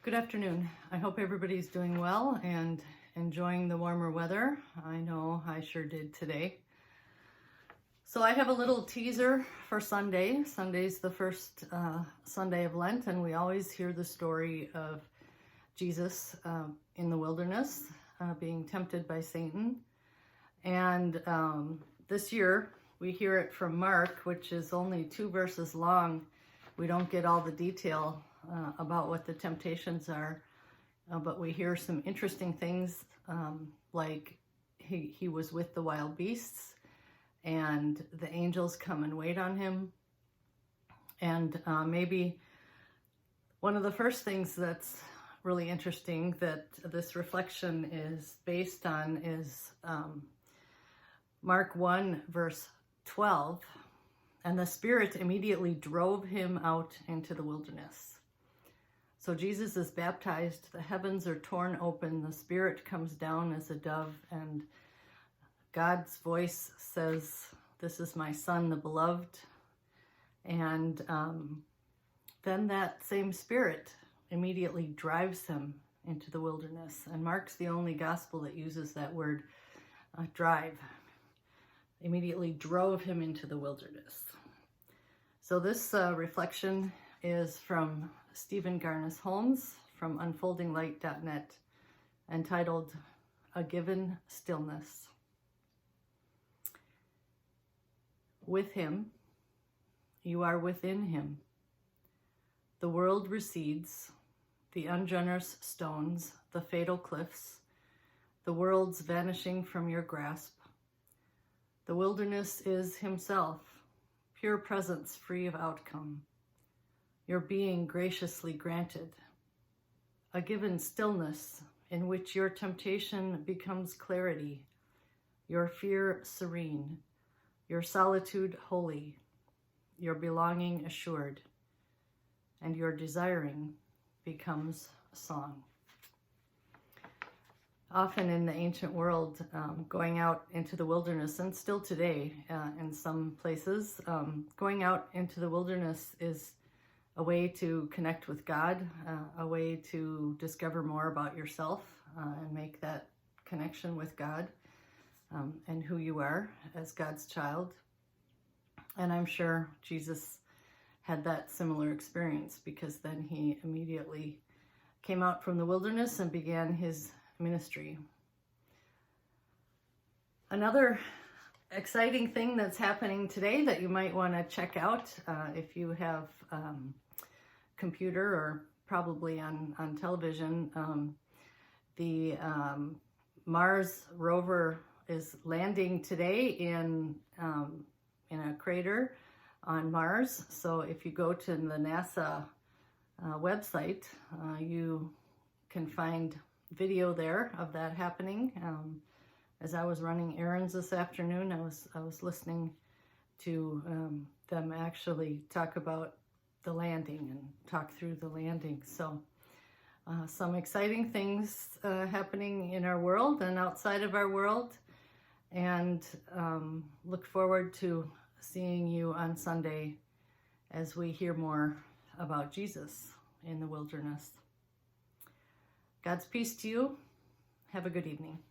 Good afternoon. I hope everybody's doing well and enjoying the warmer weather. I know I sure did today. So I have a little teaser for Sunday. Sunday's the first Sunday of Lent, and we always hear the story of Jesus in the wilderness being tempted by Satan. And this year we hear it from Mark, which is only 2 verses long. We don't get all the detail about what the temptations are, but we hear some interesting things, like he was with the wild beasts, and the angels come and wait on him. And maybe one of the first things that's really interesting that this reflection is based on is Mark 1 verse 12. And the Spirit immediately drove him out into the wilderness. So Jesus is baptized, the heavens are torn open, the Spirit comes down as a dove, and God's voice says, "This is my Son, the beloved." And then that same Spirit immediately drives him into the wilderness. And Mark's the only gospel that uses that word, drive. Immediately drove him into the wilderness. So this reflection is from Stephen Garnes Holmes from unfoldinglight.net, entitled "A Given Stillness." With him, you are within him. The world recedes, the ungenerous stones, the fatal cliffs, the world's vanishing from your grasp. The wilderness is himself, pure presence free of outcome. Your being graciously granted. A given stillness in which your temptation becomes clarity, your fear serene, your solitude holy, your belonging assured, and your desiring becomes song. Often in the ancient world, going out into the wilderness, and still today in some places, going out into the wilderness is a way to connect with God, a way to discover more about yourself and make that connection with God and who you are as God's child. And I'm sure Jesus had that similar experience, because then he immediately came out from the wilderness and began his ministry. Another exciting thing that's happening today that you might want to check out if you have computer or probably on television, the Mars rover is landing today in a crater on Mars. So if you go to the NASA website, you can find video there of that happening. As I was running errands this afternoon, I was listening to them actually talk about the landing and talk through the landing. So some exciting things happening in our world and outside of our world, and look forward to seeing you on Sunday as we hear more about Jesus in the wilderness. God's peace to you. Have a good evening.